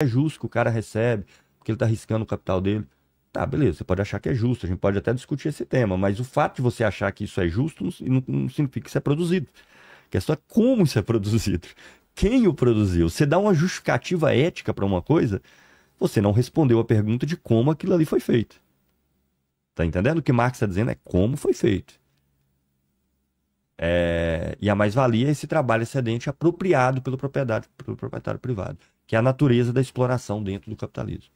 é justo que o cara recebe, porque ele está arriscando o capital dele. Tá, beleza, você pode achar que é justo, a gente pode até discutir esse tema, mas o fato de você achar que isso é justo não significa que isso é produzido. A questão é como isso é produzido. Quem o produziu? Você dá uma justificativa ética para uma coisa, você não respondeu a pergunta de como aquilo ali foi feito. Tá entendendo? O que Marx está dizendo é como foi feito. E a mais-valia é esse trabalho excedente apropriado pelo proprietário privado, que é a natureza da exploração dentro do capitalismo.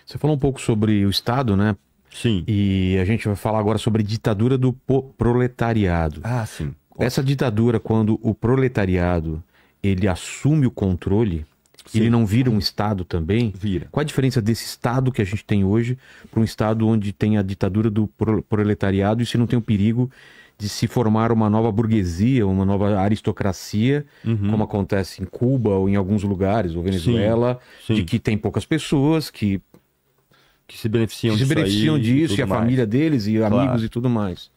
Você falou um pouco sobre o Estado, né? Sim. E a gente vai falar agora sobre ditadura do proletariado. Ah, sim. Essa ditadura, quando o proletariado ele assume o controle, Sim. ele não vira um Estado também? Vira. Qual a diferença desse Estado que a gente tem hoje para um Estado onde tem a ditadura do proletariado e se não tem o perigo de se formar uma nova burguesia, uma nova aristocracia, como acontece em Cuba ou em alguns lugares, ou Venezuela, sim. de que tem poucas pessoas que se beneficiam disso, e a família deles, e amigos e tudo mais.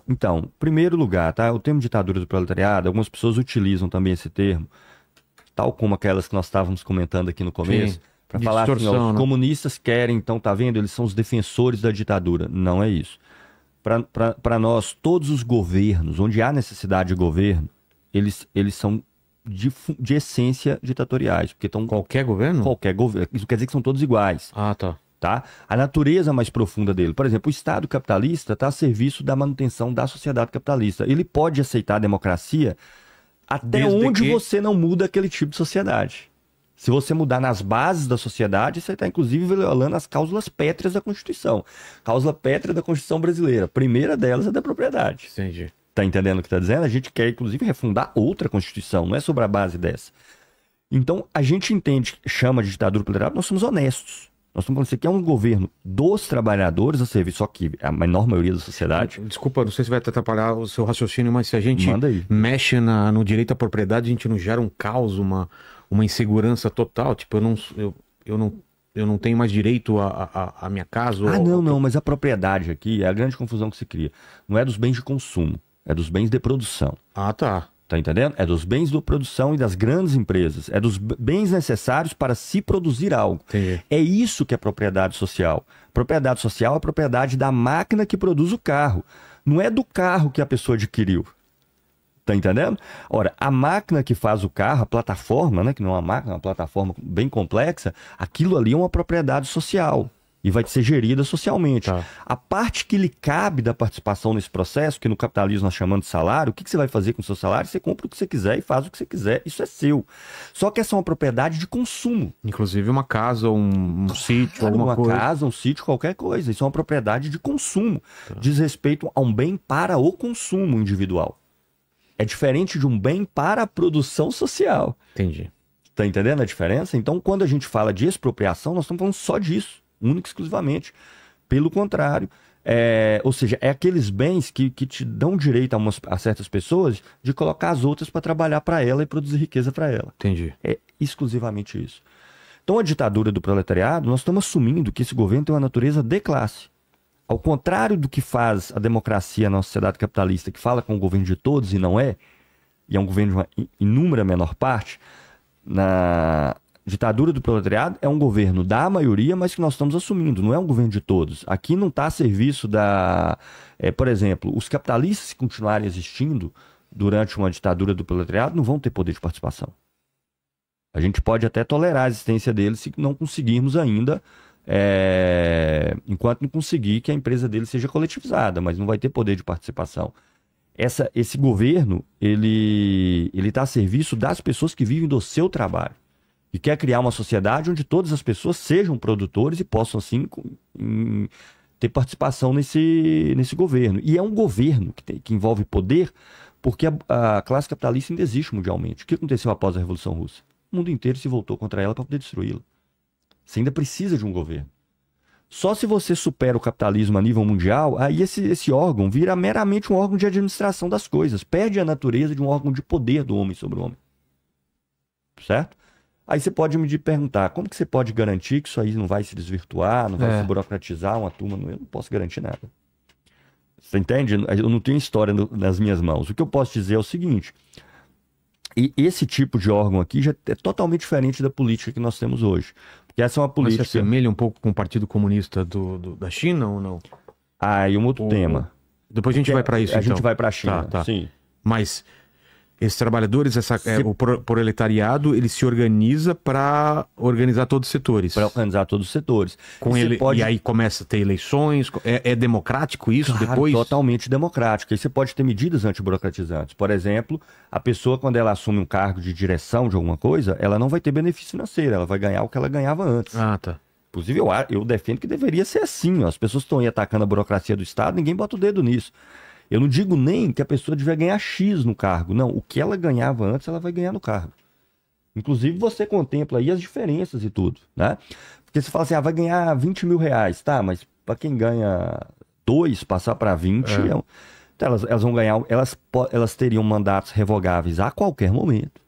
Então, primeiro lugar, tá? O termo ditadura do proletariado, algumas pessoas utilizam também esse termo, tal como aquelas que nós estávamos comentando aqui no começo, para falar assim, ó, os comunistas querem, então, tá vendo? Eles são os defensores da ditadura. Não é isso. Para nós, todos os governos, onde há necessidade de governo, eles são de essência ditatoriais. Porque qualquer governo? Qualquer governo. Isso quer dizer que são todos iguais. Ah, tá. A natureza mais profunda dele. Por exemplo, o Estado capitalista está a serviço da manutenção da sociedade capitalista. Ele pode aceitar a democracia até onde você não muda aquele tipo de sociedade. Se você mudar nas bases da sociedade, você está, inclusive, violando as cláusulas pétreas da Constituição. Cláusula pétrea da Constituição brasileira. A primeira delas é da propriedade. Entendi. Tá entendendo o que está dizendo? A gente quer, inclusive, refundar outra Constituição, não é sobre a base dessa. Então, a gente entende, chama de ditadura proletária, nós somos honestos. Nós estamos falando que isso aqui é um governo dos trabalhadores a serviço, só que a menor maioria da sociedade... Desculpa, não sei se vai atrapalhar o seu raciocínio, mas se a gente mexe no direito à propriedade, a gente não gera um caos, uma insegurança total. Tipo, eu não tenho mais direito à minha casa. Não, mas a propriedade aqui é a grande confusão que se cria. Não é dos bens de consumo, é dos bens de produção. Ah, tá. Tá entendendo? É dos bens de produção e das grandes empresas. É dos bens necessários para se produzir algo. Entendi. É isso que é propriedade social. Propriedade social é a propriedade da máquina que produz o carro. Não é do carro que a pessoa adquiriu. Tá entendendo? Ora, a máquina que faz o carro, a plataforma, né, que não é uma máquina, é uma plataforma bem complexa, aquilo ali é uma propriedade social e vai ser gerida socialmente. Tá. A parte que lhe cabe da participação nesse processo, que no capitalismo nós chamamos de salário, o que você vai fazer com o seu salário? Você compra o que você quiser e faz o que você quiser. Isso é seu. Só que essa é uma propriedade de consumo. Inclusive uma casa, um sítio, alguma coisa. Uma casa, um sítio, qualquer coisa. Isso é uma propriedade de consumo. Tá. Diz respeito a um bem para o consumo individual. É diferente de um bem para a produção social. Entendi. Tá entendendo a diferença? Então, quando a gente fala de expropriação, nós estamos falando só disso. Única e exclusivamente. Pelo contrário, ou seja, é aqueles bens que te dão direito a certas pessoas de colocar as outras para trabalhar para ela e produzir riqueza para ela. Entendi. É exclusivamente isso. Então, a ditadura do proletariado, nós estamos assumindo que esse governo tem uma natureza de classe. Ao contrário do que faz a democracia na sociedade capitalista, que fala com o governo de todos e não é, e é um governo de uma inúmera menor parte, na ditadura do proletariado é um governo da maioria, mas que nós estamos assumindo, não é um governo de todos. Aqui não está a serviço da... por exemplo, os capitalistas que continuarem existindo durante uma ditadura do proletariado não vão ter poder de participação. A gente pode até tolerar a existência deles se não conseguirmos ainda, enquanto não conseguir que a empresa deles seja coletivizada, mas não vai ter poder de participação. Esse governo, ele está a serviço das pessoas que vivem do seu trabalho. E quer criar uma sociedade onde todas as pessoas sejam produtores e possam, assim, ter participação nesse governo. E é um governo que envolve poder, porque a classe capitalista ainda existe mundialmente. O que aconteceu após a Revolução Russa? O mundo inteiro se voltou contra ela para poder destruí-la. Você ainda precisa de um governo. Só se você supera o capitalismo a nível mundial, aí esse órgão vira meramente um órgão de administração das coisas. Perde a natureza de um órgão de poder do homem sobre o homem. Certo? Aí você pode me perguntar, como que você pode garantir que isso aí não vai se desvirtuar, não vai se burocratizar uma turma? Eu não posso garantir nada. Você entende? Eu não tenho história nas minhas mãos. O que eu posso dizer é o seguinte, E esse tipo de órgão aqui já é totalmente diferente da política que nós temos hoje. Porque essa é uma política... Mas se assemelha um pouco com o Partido Comunista da China ou não? E um outro tema. Depois a gente vai para isso, A gente vai para a China, tá. sim. Mas esses trabalhadores, o proletariado, ele se organiza para organizar todos os setores. Para organizar todos os setores. E aí começa a ter eleições. É democrático isso depois? Totalmente democrático. Aí você pode ter medidas antiburocratizantes. Por exemplo, a pessoa, quando ela assume um cargo de direção de alguma coisa, ela não vai ter benefício financeiro, ela vai ganhar o que ela ganhava antes. Tá. Inclusive, eu defendo que deveria ser assim. Ó. As pessoas estão aí atacando a burocracia do Estado, ninguém bota o dedo nisso. Eu não digo nem que a pessoa devia ganhar X no cargo. Não, o que ela ganhava antes, ela vai ganhar no cargo. Inclusive, você contempla aí as diferenças e tudo, né? Porque você fala assim, vai ganhar 20 mil reais. Tá, mas para quem ganha 2, passar para 20... Então, elas vão ganhar... Elas teriam mandatos revogáveis a qualquer momento.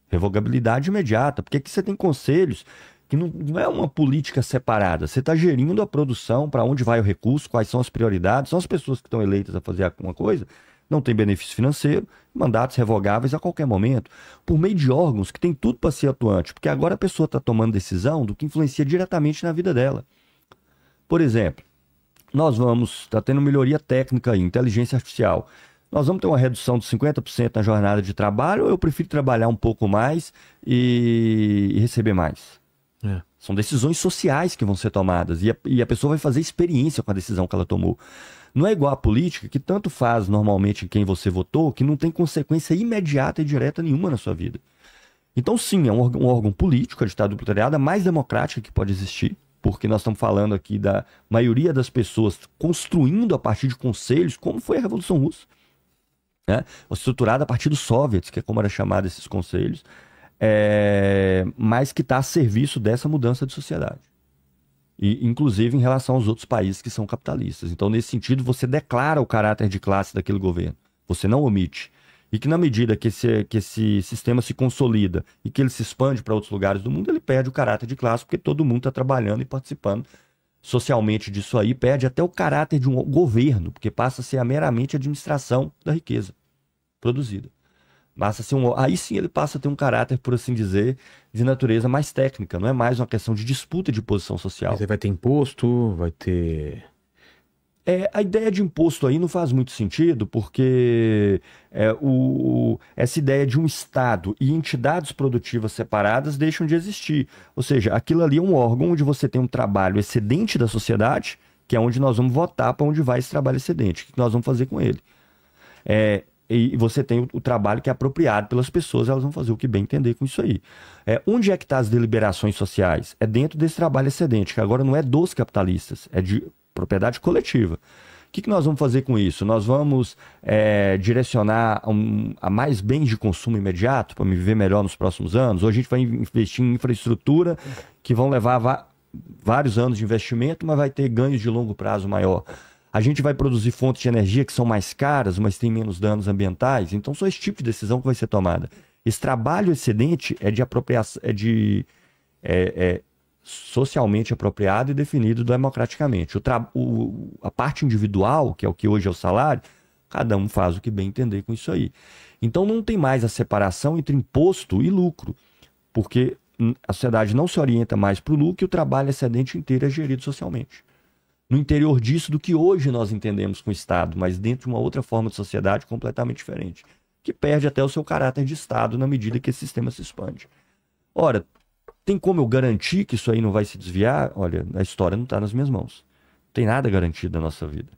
Revogabilidade imediata. Porque aqui você tem conselhos... que não é uma política separada. Você está gerindo a produção, para onde vai o recurso, quais são as prioridades, são as pessoas que estão eleitas a fazer alguma coisa, não tem benefício financeiro, mandatos revogáveis a qualquer momento, por meio de órgãos que tem tudo para ser atuante, porque agora a pessoa está tomando decisão do que influencia diretamente na vida dela. Por exemplo, está tendo melhoria técnica aí, inteligência artificial. Nós vamos ter uma redução de 50% na jornada de trabalho, ou eu prefiro trabalhar um pouco mais e receber mais? São decisões sociais que vão ser tomadas e a pessoa vai fazer experiência com a decisão que ela tomou. Não é igual a política, que tanto faz normalmente em quem você votou, que não tem consequência imediata e direta nenhuma na sua vida. Então sim, é um órgão político, a ditadura proletariada mais democrática que pode existir, porque nós estamos falando aqui da maioria das pessoas construindo a partir de conselhos, como foi a Revolução Russa, né? Estruturada a partir dos soviets, que é como era chamado esses conselhos, mas que está a serviço dessa mudança de sociedade. E, inclusive, em relação aos outros países que são capitalistas. Então, nesse sentido, você declara o caráter de classe daquele governo. Você não omite. E que, na medida que esse sistema se consolida e que ele se expande para outros lugares do mundo, ele perde o caráter de classe, porque todo mundo está trabalhando e participando socialmente disso aí, perde até o caráter de um governo, porque passa a ser meramente a administração da riqueza produzida. Aí sim ele passa a ter um caráter, por assim dizer, de natureza mais técnica. Não é mais uma questão de disputa de posição social. Você vai ter imposto, vai ter... A ideia de imposto aí não faz muito sentido, porque essa ideia de um Estado e entidades produtivas separadas deixam de existir. Ou seja, aquilo ali é um órgão onde você tem um trabalho excedente da sociedade, que é onde nós vamos votar para onde vai esse trabalho excedente. O que nós vamos fazer com ele? E você tem o trabalho que é apropriado pelas pessoas, elas vão fazer o que bem entender com isso aí. Onde é que estão as deliberações sociais? É dentro desse trabalho excedente, que agora não é dos capitalistas, é de propriedade coletiva. O que nós vamos fazer com isso? Nós vamos direcionar a mais bens de consumo imediato para me viver melhor nos próximos anos? Ou a gente vai investir em infraestrutura que vão levar vários anos de investimento, mas vai ter ganhos de longo prazo maior? A gente vai produzir fontes de energia que são mais caras, mas têm menos danos ambientais. Então, só esse tipo de decisão que vai ser tomada. Esse trabalho excedente é de apropriação, socialmente apropriado e definido democraticamente. A parte individual, que é o que hoje é o salário, cada um faz o que bem entender com isso aí. Então, não tem mais a separação entre imposto e lucro, porque a sociedade não se orienta mais para o lucro e o trabalho excedente inteiro é gerido socialmente. No interior disso do que hoje nós entendemos com o Estado, mas dentro de uma outra forma de sociedade completamente diferente, que perde até o seu caráter de Estado na medida que esse sistema se expande. Ora, tem como eu garantir que isso aí não vai se desviar? Olha, a história não está nas minhas mãos. Não tem nada garantido na nossa vida.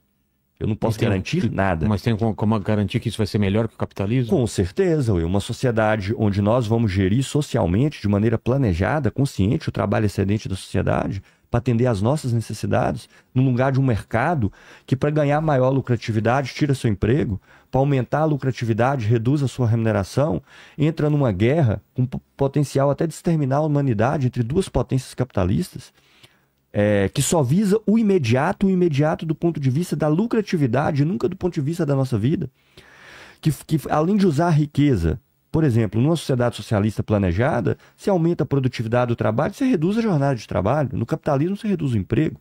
Eu não posso garantir nada. Mas tem como garantir que isso vai ser melhor que o capitalismo? Com certeza, uma sociedade onde nós vamos gerir socialmente, de maneira planejada, consciente, o trabalho excedente da sociedade, para atender às nossas necessidades, no lugar de um mercado que, para ganhar maior lucratividade, tira seu emprego, para aumentar a lucratividade, reduz a sua remuneração, entra numa guerra com potencial até de exterminar a humanidade entre duas potências capitalistas, que só visa o imediato do ponto de vista da lucratividade, nunca do ponto de vista da nossa vida, que além de usar a riqueza, por exemplo, numa sociedade socialista planejada, se aumenta a produtividade do trabalho, você reduz a jornada de trabalho. No capitalismo, você reduz o emprego.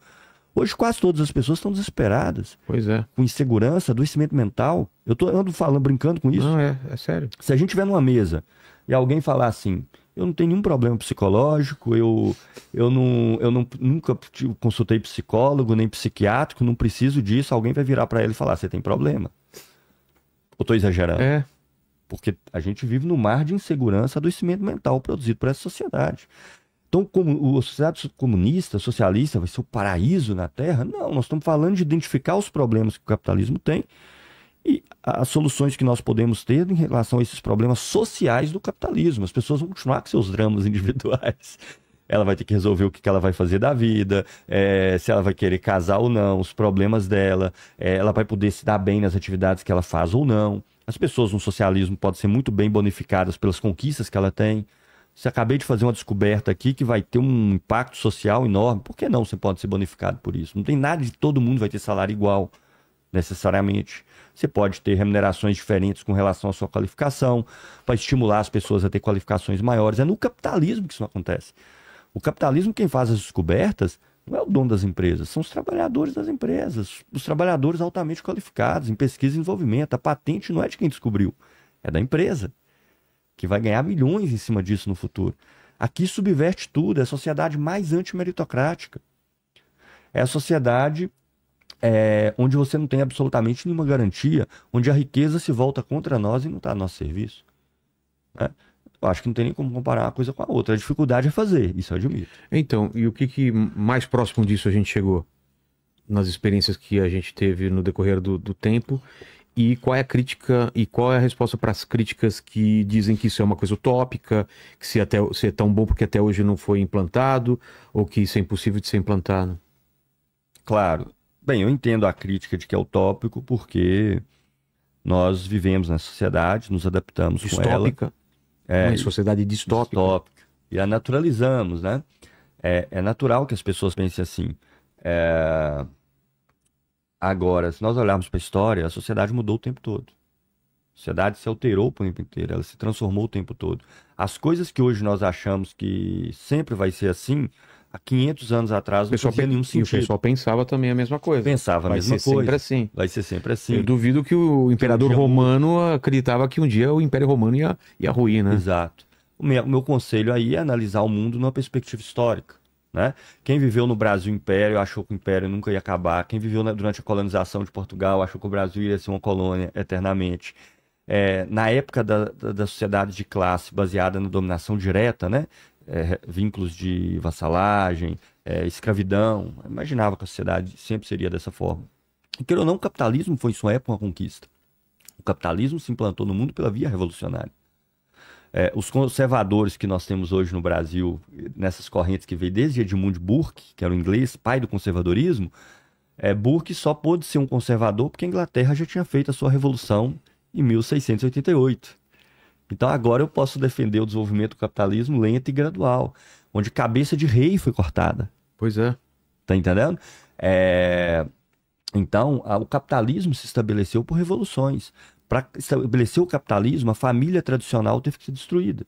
Hoje quase todas as pessoas estão desesperadas, Pois é. com insegurança, adoecimento mental. Ando falando, brincando com isso. Não, é sério. Se a gente estiver numa mesa e alguém falar assim, eu não tenho nenhum problema psicológico, nunca consultei psicólogo, nem psiquiátrico, não preciso disso, alguém vai virar para ele e falar, você tem problema. Eu estou exagerando? É. Porque a gente vive no mar de insegurança, adoecimento mental produzido por essa sociedade. Então, como a sociedade comunista, socialista, vai ser o paraíso na Terra? Não, nós estamos falando de identificar os problemas que o capitalismo tem e as soluções que nós podemos ter em relação a esses problemas sociais do capitalismo. As pessoas vão continuar com seus dramas individuais. Ela vai ter que resolver o que ela vai fazer da vida, se ela vai querer casar ou não, os problemas dela, ela vai poder se dar bem nas atividades que ela faz ou não. As pessoas no socialismo podem ser muito bem bonificadas pelas conquistas que ela tem. Se acabei de fazer uma descoberta aqui que vai ter um impacto social enorme, por que não você pode ser bonificado por isso? Não tem nada de todo mundo vai ter salário igual, necessariamente. Você pode ter remunerações diferentes com relação à sua qualificação, para estimular as pessoas a ter qualificações maiores. É no capitalismo que isso não acontece. O capitalismo, quem faz as descobertas, não é o dono das empresas, são os trabalhadores das empresas, os trabalhadores altamente qualificados em pesquisa e desenvolvimento. A patente não é de quem descobriu, é da empresa, que vai ganhar milhões em cima disso no futuro. Aqui subverte tudo, é a sociedade mais antimeritocrática. É a sociedade onde você não tem absolutamente nenhuma garantia, onde a riqueza se volta contra nós e não está a nosso serviço. Né? Eu acho que não tem nem como comparar uma coisa com a outra. A dificuldade é fazer, isso eu admito. Então, e o que mais próximo disso a gente chegou? Nas experiências que a gente teve no decorrer do tempo? E qual é a crítica e qual é a resposta para as críticas que dizem que isso é uma coisa utópica, que se é tão bom porque até hoje não foi implantado, ou que isso é impossível de ser implantado? Claro. Bem, eu entendo a crítica de que é utópico porque nós vivemos na sociedade, nos adaptamos com ela. Distópica. Uma sociedade distópica. Distópica. E a naturalizamos, né? É natural que as pessoas pensem assim. Agora, se nós olharmos para a história, a sociedade mudou o tempo todo. A sociedade se alterou o tempo inteiro, ela se transformou o tempo todo. As coisas que hoje nós achamos que sempre vai ser assim, há 500 anos atrás não fazia nenhum sentido. E o pessoal pensava também a mesma coisa. Pensava a mesma coisa. Vai ser sempre assim. Vai ser sempre assim. Eu duvido que o imperador romano acreditava que um dia o Império Romano ia ruir, né? Exato. O meu conselho aí é analisar o mundo numa perspectiva histórica. Né? Quem viveu no Brasil Império achou que o Império nunca ia acabar. Quem viveu durante a colonização de Portugal achou que o Brasil ia ser uma colônia eternamente. Na época da sociedade de classe baseada na dominação direta, né? Vínculos de vassalagem, escravidão, imaginava que a sociedade sempre seria dessa forma. E queira ou não, o capitalismo foi em sua época uma conquista. O capitalismo se implantou no mundo pela via revolucionária. Os conservadores que nós temos hoje no Brasil, nessas correntes que veio desde Edmund Burke, que era o inglês, pai do conservadorismo, Burke só pôde ser um conservador porque a Inglaterra já tinha feito a sua revolução em 1688. Então agora eu posso defender o desenvolvimento do capitalismo lento e gradual, onde cabeça de rei foi cortada. Pois é. Tá entendendo? Então, o capitalismo se estabeleceu por revoluções. Para estabelecer o capitalismo, a família tradicional teve que ser destruída.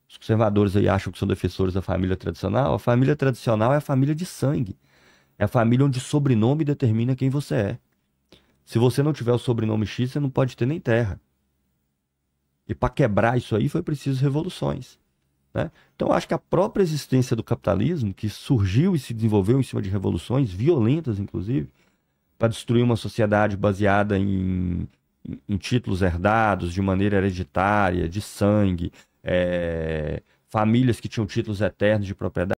Os conservadores aí acham que são defensores da família tradicional. A família tradicional é a família de sangue. É a família onde o sobrenome determina quem você é. Se você não tiver o sobrenome X, você não pode ter nem terra. E para quebrar isso aí foi preciso revoluções. Né? Então eu acho que a própria existência do capitalismo, que surgiu e se desenvolveu em cima de revoluções violentas, inclusive, para destruir uma sociedade baseada em títulos herdados de maneira hereditária, de sangue, famílias que tinham títulos eternos de propriedade,